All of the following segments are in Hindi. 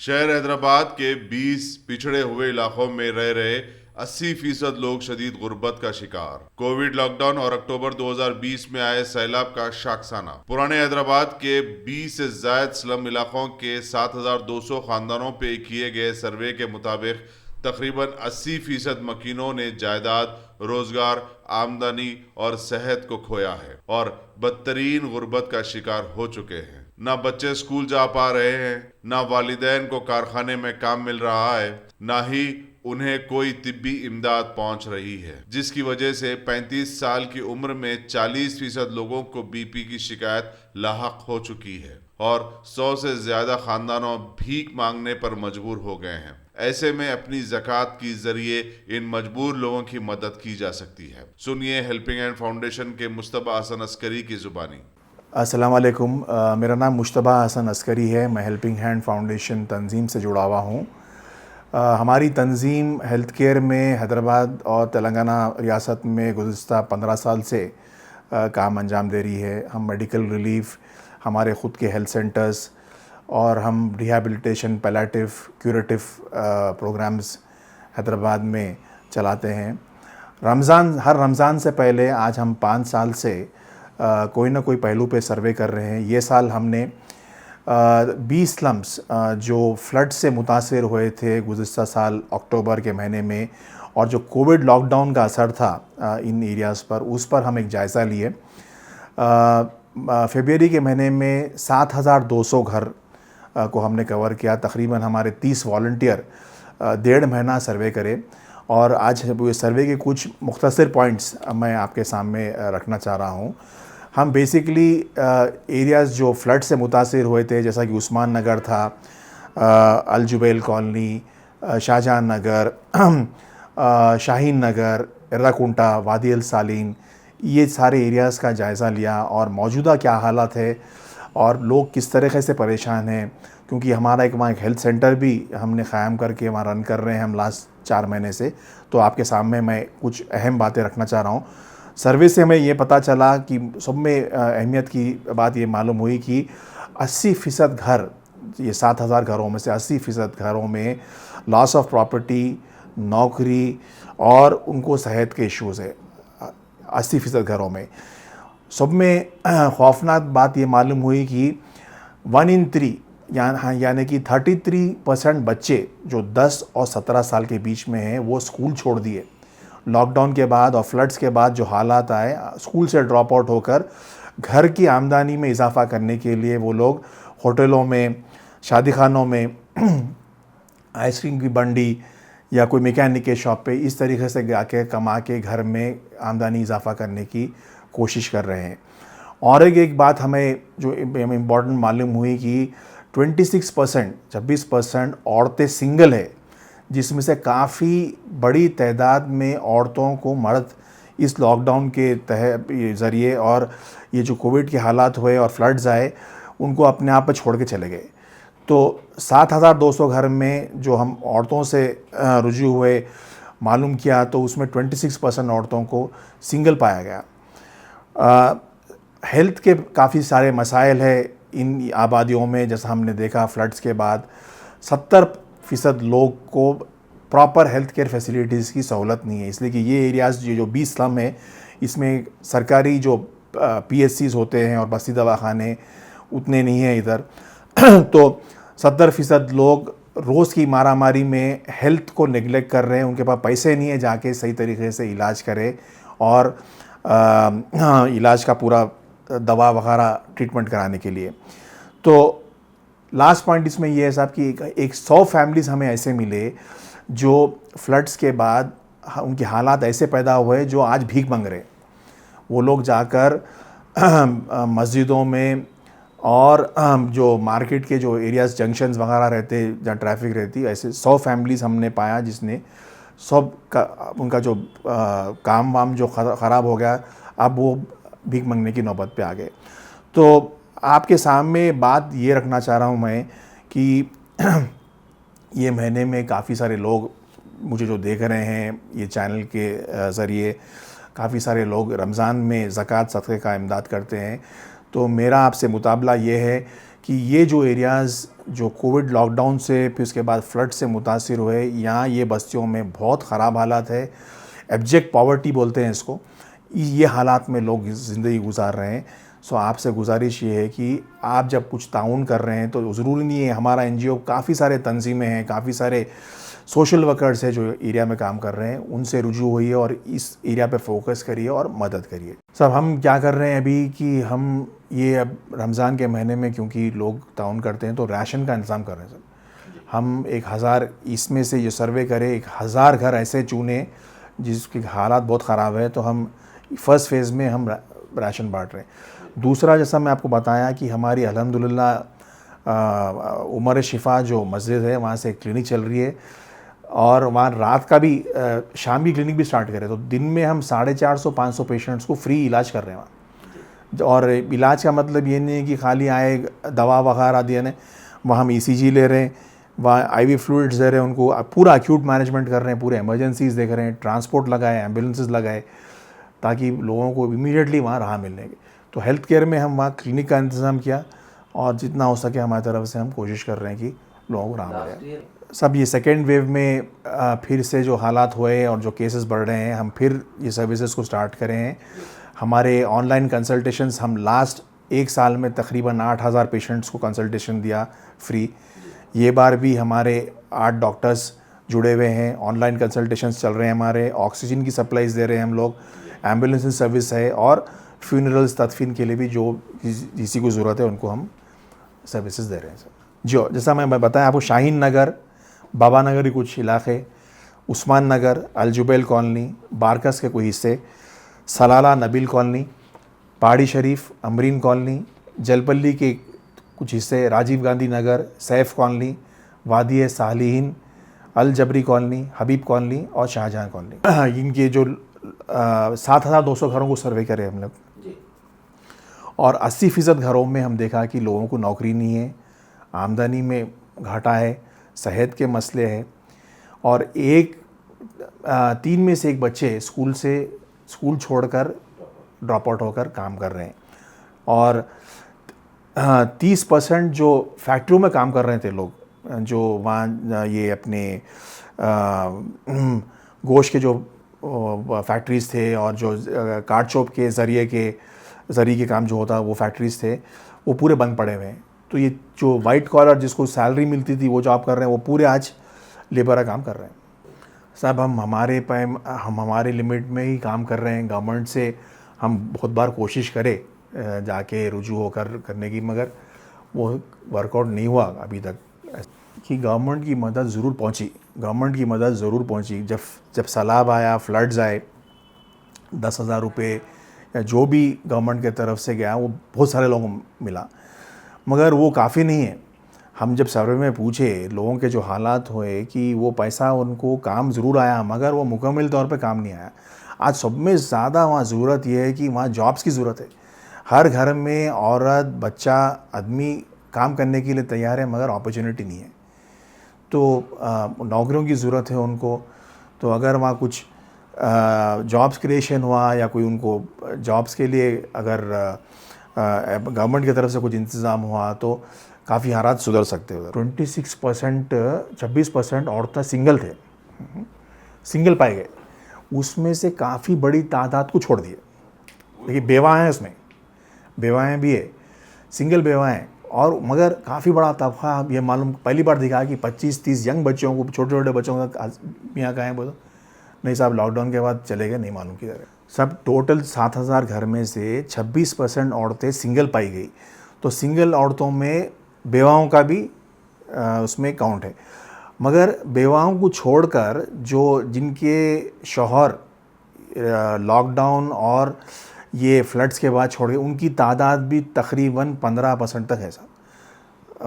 शहर हैदराबाद के 20 पिछड़े हुए इलाकों में रह रहे 80% लोग शदीद गुर्बत का शिकार। कोविड लॉकडाउन और अक्टूबर 2020 में आए सैलाब का शाखसाना। पुराने हैदराबाद के 20 से ज्यादा स्लम इलाकों के 7,200 खानदानों पे किए गए सर्वे के मुताबिक तकरीबन 80% मकीनों ने जायदाद, रोजगार, आमदनी और सेहत को खोया है और बदतरीन गुर्बत का शिकार हो चुके हैं। ना बच्चे स्कूल जा पा रहे हैं, ना वालिदैन को कारखाने में काम मिल रहा है, ना ही उन्हें कोई तिब्बी इमदाद पहुंच रही है, जिसकी वजह से 35 साल की उम्र में 40% लोगों को बीपी की शिकायत लाहक हो चुकी है और 100 से ज्यादा खानदानों भीख मांगने पर मजबूर हो गए हैं। ऐसे में अपनी ज़कात के जरिए इन मजबूर लोगों की मदद की जा सकती है। सुनिए हेल्पिंग हैंड फाउंडेशन के मुश्तबा हसन अस्करी की जुबानी। अस्सलाम वालेकुम। मेरा नाम मुश्तबा हसन अस्करी है। मैं हेल्पिंग हैंड फाउंडेशन तंजीम से जुड़ा हुआ हूँ। हमारी तंजीम हेल्थ केयर में हैदराबाद और तेलंगाना रियासत में गुज़िस्ता 15 साल से काम अंजाम दे रही है। हम मेडिकल रिलीफ, हमारे ख़ुद के हेल्थ सेंटर्स और हम rehabilitation, palliative, curative programmes Hyderabad में चलाते हैं। हर रमज़ान से पहले आज हम 5 साल से कोई ना कोई पहलू पे सर्वे कर रहे हैं। ये साल हमने 20 स्लम्स जो फ्लड से मुतासिर हुए थे गुज़िस्ता साल अक्टूबर के महीने में और जो कोविड लॉकडाउन का असर था इन एरियाज़ पर, उस पर हम एक जायज़ा लिए। फरवरी के महीने में 7,200 घर को हमने कवर किया। तकरीबन हमारे 30 वॉलंटियर 1.5 महीना सर्वे करे और आज ये सर्वे के कुछ मुख्तसर पॉइंट्स मैं आपके सामने रखना चाह रहा हूँ। हम बेसिकली एरियाज़ जो फ्लड से मुतासिर हुए थे, जैसा कि उस्मान नगर था, अलजुबैल कॉलोनी, शाहजहां नगर, शाहीन नगर, एर्राकुंटा, वादी अल सालीन, ये सारे एरियाज़ का जायज़ा लिया और मौजूदा क्या हालात है और लोग किस तरीक़े से परेशान हैं। क्योंकि हमारा वहाँ एक हेल्थ सेंटर भी हमने क़ायम करके वहाँ रन कर रहे हैं हम लास्ट 4 महीने से। तो आपके सामने मैं कुछ अहम बातें रखना चाह रहा हूँ। सर्वे से हमें ये पता चला कि सब में अहमियत की बात ये मालूम हुई कि 80% घर, ये 7,000 घरों में से 80% घरों में लॉस ऑफ प्रॉपर्टी, नौकरी और उनको सेहत के इश्यूज़ है। 80% घरों में सब में खौफनाक बात ये मालूम हुई कि 1 in 3 यानी कि 33% बच्चे जो 10 और 17 साल के बीच में हैं वो स्कूल छोड़ दिए। लॉकडाउन के बाद और फ्लड्स के बाद जो हालात आए, स्कूल से ड्रॉप आउट होकर घर की आमदनी में इजाफ़ा करने के लिए वो लोग होटलों में, शादी खानों में, आइसक्रीम की बंडी या कोई मैकेनिक के शॉप पे इस तरीके से जाके कमा के घर में आमदनी इजाफ़ा करने की कोशिश कर रहे हैं। और एक बात हमें जो इम्पॉर्टेंट मालूम हुई कि 26% औरतें सिंगल है, जिसमें से काफ़ी बड़ी तादाद में औरतों को मर्द इस लॉकडाउन के ज़रिए और ये जो कोविड के हालात हुए और फ्लड्स आए उनको अपने आप पर छोड़ के चले गए। तो 7,200 घर में जो हम औरतों से रुजू हुए मालूम किया तो उसमें 26% औरतों को सिंगल पाया गया। हेल्थ के काफ़ी सारे मसाइल है इन आबादियों में। जैसा हमने देखा फ्लड्स के बाद 70% लोग को प्रॉपर हेल्थ केयर फैसिलिटीज़ की सहूलत नहीं है, इसलिए कि ये एरियाज़ जो 20 स्लम है इसमें सरकारी जो PSCs होते हैं और बस्ती दवाखाने उतने नहीं हैं इधर। तो 70% लोग रोज़ की मारामारी में हेल्थ को नेगलेक्ट कर रहे हैं। उनके पास पैसे नहीं है जाके सही तरीके से इलाज करें और इलाज का पूरा दवा वगैरह ट्रीटमेंट कराने के लिए। तो लास्ट पॉइंट इसमें ये है साहब कि एक 100 फैमिलीज़ हमें ऐसे मिले जो फ्लड्स के बाद उनके हालात ऐसे पैदा हुए जो आज भीख मांग रहे। वो लोग जाकर मस्जिदों में और जो मार्केट के जो एरियाज़, जंक्शंस वगैरह रहते जहाँ ट्रैफिक रहती, ऐसे 100 फैमिलीज़ हमने पाया जिसने सब का उनका जो काम वाम जो ख़राब हो गया, अब वो भीख मांगने की नौबत पे आ गए। तो आपके सामने बात ये रखना चाह रहा हूँ मैं कि ये महीने में काफ़ी सारे लोग मुझे जो देख रहे हैं ये चैनल के ज़रिए, काफ़ी सारे लोग रमज़ान में ज़कात सदक़े का इमदाद करते हैं। तो मेरा आपसे मुताबला ये है कि ये जो एरियाज़ जो कोविड लॉकडाउन से फिर उसके बाद फ्लड से मुतासिर हुए, यहाँ ये बस्तियों में बहुत ख़राब हालात है, एब्जेक्ट पॉवर्टी बोलते हैं इसको, ये हालात में लोग ज़िंदगी गुजार रहे हैं। सो आपसे गुजारिश ये है कि आप जब कुछ ताउन कर रहे हैं तो ज़रूरी नहीं है, हमारा एनजीओ काफ़ी सारे तंजीमें हैं, काफ़ी सारे सोशल वर्कर्स हैं जो एरिया में काम कर रहे हैं, उनसे रुजू होइए और इस एरिया पे फोकस करिए और मदद करिए। सब हम क्या कर रहे हैं अभी कि हम ये अब रमज़ान के महीने में क्योंकि लोग ताउन करते हैं तो राशन का इंतज़ाम कर रहे हैं सर। हम 1000 इसमें से ये सर्वे करें, 1000 घर ऐसे चुने जिसके हालात बहुत ख़राब है, तो हम फर्स्ट फेज़ में हम राशन बांट रहे हैं। दूसरा, जैसा मैं आपको बताया कि हमारी अल्हम्दुलिल्लाह उमर शिफ़ा जो मस्जिद है वहाँ से क्लिनिक चल रही है और वहाँ रात का भी शाम की क्लिनिक भी स्टार्ट करें, तो दिन में हम 450-500 पेशेंट्स को फ्री इलाज कर रहे हैं वहाँ। और इलाज का मतलब ये नहीं है कि खाली आए दवा वगैरह दिए ने, वहाँ हम ईसीजी ले रहे हैं, वहाँ आईवी फ्लूइड्स दे रहे हैं उनको, पूरा एक्यूट मैनेजमेंट कर रहे हैं, पूरे इमरजेंसीज देख रहे हैं, ट्रांसपोर्ट लगाए, एम्बुलेंसेस लगाए ताकि लोगों को इमीडिएटली वहाँ राह मिलने की। तो हेल्थ केयर में हम वहाँ क्लिनिक का इंतज़ाम किया और जितना हो सके हमारी तरफ से हम कोशिश कर रहे हैं कि लोगों को राह मिले। सब ये सेकेंड वेव में फिर से जो हालात हुए और जो केसेस बढ़ रहे हैं, हम फिर ये सर्विसेज को स्टार्ट करें हैं। हमारे ऑनलाइन कंसल्टेशंस, हम लास्ट 1 साल में तकरीबन 8000 पेशेंट्स को कंसल्टेशन दिया फ्री। ये बार भी हमारे 8 डॉक्टर्स जुड़े हुए हैं, ऑनलाइन कंसल्टेशंस चल रहे हैं हमारे, ऑक्सीजन की सप्लाईज़ दे रहे हैं हम लोग, एम्बुलेंस सर्विस है और फ्यूनरल्स तदफीन के लिए भी जो किसी को ज़रूरत है उनको हम सर्विसेज दे रहे हैं सर। जो जैसा मैं बताया आपको, शाहीन नगर, बाबा नगर के कुछ इलाके, उस्मान नगर, अलजुबैल कॉलोनी, बारकस के कोई हिस्से, सलाला नबील कॉलोनी, पहाड़ी शरीफ, अमरीन कॉलोनी, जलपल्ली के कुछ हिस्से, राजीव गांधी नगर, सैफ कॉलोनी, वादी सालिहीन, अल जबरी कॉलोनी, हबीब कॉलोनी और शाहजहां कॉलोनी। इनके जो 7200 घरों को सर्वे करे हम लोग और 80% घरों में हम देखा कि लोगों को नौकरी नहीं है, आमदनी में घाटा है, सेहत के मसले हैं और 3 में से 1 बच्चे स्कूल छोड़कर ड्रॉप आउट होकर काम कर रहे हैं और 30% जो फैक्ट्रियों में काम कर रहे थे लोग, जो वहाँ ये अपने गोश्त के जो फैक्ट्रीज़ थे और जो काट चोप के ज़रिए के काम जो होता वो फैक्ट्रीज़ थे, वो पूरे बंद पड़े हुए हैं। तो ये जो वाइट कॉलर जिसको सैलरी मिलती थी वो जॉब कर रहे हैं, वो पूरे आज लेबर का काम कर रहे हैं। सब हम हमारे लिमिट में ही काम कर रहे हैं। गवर्नमेंट से हम बहुत बार कोशिश करें जाके रुजू होकर करने की, मगर वो वर्कआउट नहीं हुआ अभी तक। कि गवर्नमेंट की मदद ज़रूर पहुंची। जब सैलाब आया, फ्लड्स आए, 10,000 रुपये या जो भी गवर्नमेंट के तरफ से गया वो बहुत सारे लोगों को मिला, मगर वो काफ़ी नहीं है। हम जब सर्वे में पूछे लोगों के जो हालात हुए कि वो पैसा उनको काम ज़रूर आया मगर वो मुकम्मल तौर पे काम नहीं आया। आज सब में ज़्यादा वहाँ ज़रूरत ये है कि वहाँ जॉब्स की ज़रूरत है। हर घर में औरत, बच्चा, आदमी काम करने के लिए तैयार है मगर अपॉर्चुनिटी नहीं है। तो नौकरियों की ज़रूरत है उनको। तो अगर वहाँ कुछ जॉब्स क्रिएशन हुआ या कोई उनको जॉब्स के लिए अगर गवर्नमेंट की तरफ से कुछ इंतज़ाम हुआ तो काफ़ी हालात सुधर सकते हैं। 26% औरतें सिंगल पाए गए, उसमें से काफ़ी बड़ी तादाद को छोड़ दिए। देखिए बेवा हैं, उसमें बेवाएँ भी है, सिंगल बेवाएँ, और मगर काफ़ी बड़ा तबका ये मालूम पहली बार दिखा कि 25-30 यंग बच्चों को, छोटे छोटे बच्चों का यहाँ कहाँ है बोलो, नहीं साहब लॉकडाउन के बाद चले गए, नहीं मालूम किधर है। सब टोटल 7000 घर में से 26% औरतें सिंगल पाई गई। तो सिंगल औरतों में बेवाओं का भी उसमें काउंट है, मगर बेवाओं को छोड़कर जिनके शौहर लॉकडाउन और ये फ्लड्स के बाद छोड़ गए, उनकी तादाद भी तकरीबन 15% तक है साहब।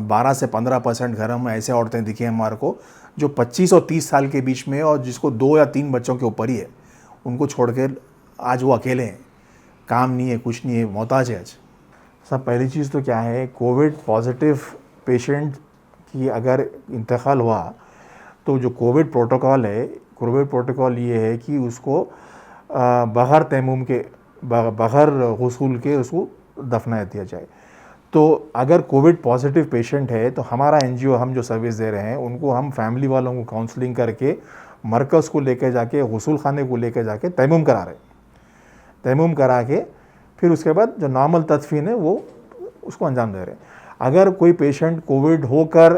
12 से 15% घरों में ऐसे औरतें दिखी हमारे को जो 25 और 30 साल के बीच में और जिसको 2 या 3 बच्चों के ऊपर ही है, उनको छोड़ के आज वो अकेले हैं, काम नहीं है, कुछ नहीं है, मोहताज है आज। सब पहली चीज़ तो क्या है, कोविड पॉजिटिव पेशेंट की अगर इंतकाल हुआ तो जो कोविड प्रोटोकॉल ये है कि उसको बग़ैर तयम्मुम के, बग़ैर गुस्ल के उसको दफना दिया जाए। तो अगर कोविड पॉजिटिव पेशेंट है तो हमारा एनजीओ, हम जो सर्विस दे रहे हैं उनको हम फैमिली वालों को काउंसलिंग करके मरकज़ को लेके जाके, गुसूल खाने को लेके जाके तयम्मुम करा रहे हैं। तयम्मुम करा के फिर उसके बाद जो नॉर्मल तदफीन है वो उसको अंजाम दे रहे हैं। अगर कोई पेशेंट कोविड होकर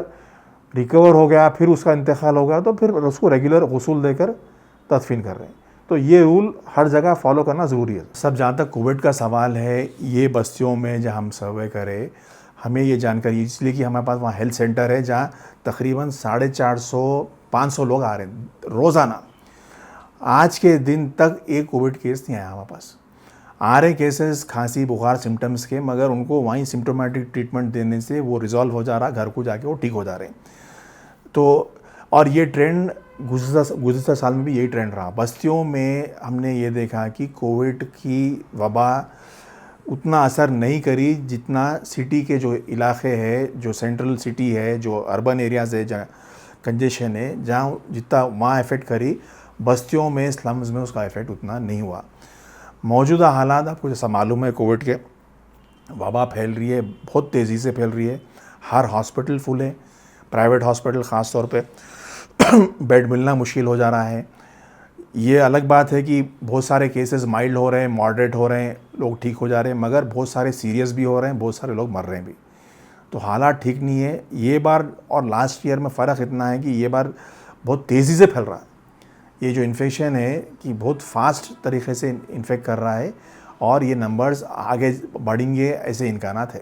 रिकवर हो गया, फिर उसका इंतकाल हो गया, तो फिर उसको रेगुलर गुसूल देकर तदफीन कर रहे हैं। तो ये रूल हर जगह फॉलो करना ज़रूरी है। सब जहाँ तक कोविड का सवाल है, ये बस्तियों में जहाँ हम सर्वे करें, हमें ये जानकारी इसलिए कि हमारे पास वहाँ हेल्थ सेंटर है जहाँ तकरीबन 450-500 लोग आ रहे हैं रोज़ाना। आज के दिन तक एक कोविड केस नहीं आया हमारे पास। आ रहे केसेस खांसी बुखार सिम्टम्स के, मगर उनको वहीं सिम्टोमेटिक ट्रीटमेंट देने से वो रिजॉल्व हो जा रहा, घर को जाके वो ठीक हो जा रहे हैं। तो और ये ट्रेंड गुज़श्ता साल में भी यही ट्रेंड रहा। बस्तियों में हमने ये देखा कि कोविड की वबा उतना असर नहीं करी जितना सिटी के जो इलाके हैं, जो सेंट्रल सिटी है, जो अर्बन एरियाज़ है, जहाँ कंजेशन है, जहाँ जितना वहाँ इफ़ेक्ट करी, बस्तियों में स्लम्स में उसका इफ़ेक्ट उतना नहीं हुआ। मौजूदा हालात आपको जैसा मालूम है, कोविड के वबा फैल रही है, बहुत तेज़ी से फैल रही है। हर हॉस्पिटल फुल है, प्राइवेट हॉस्पिटल ख़ास तौर पे बेड मिलना मुश्किल हो जा रहा है। ये अलग बात है कि बहुत सारे केसेस माइल्ड हो रहे हैं, मॉडरेट हो रहे हैं, लोग ठीक हो जा रहे हैं, मगर बहुत सारे सीरियस भी हो रहे हैं, बहुत सारे लोग मर रहे हैं भी। तो हालात ठीक नहीं है ये बार, और लास्ट ईयर में फ़र्क इतना है कि ये बार बहुत तेज़ी से फैल रहा है। ये जो इन्फेक्शन है कि बहुत फास्ट तरीके से इन्फेक्ट कर रहा है, और ये नंबर्स आगे बढ़ेंगे ऐसे इम्कानात है।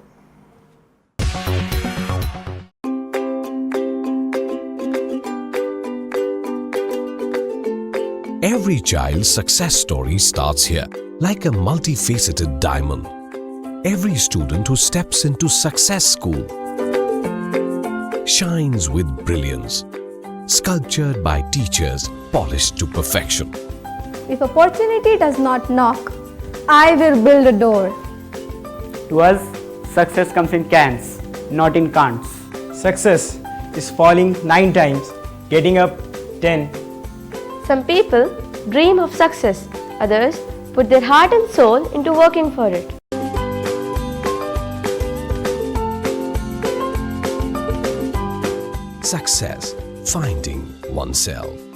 Every child's success story starts here, like a multifaceted diamond. Every student who steps into success school shines with brilliance, sculptured by teachers polished to perfection. If opportunity does not knock, I will build a door. To us, success comes in cans, not in can'ts. Success is falling 9 times, getting up 10. Some people dream of success, others put their heart and soul into working for it. Success, finding oneself.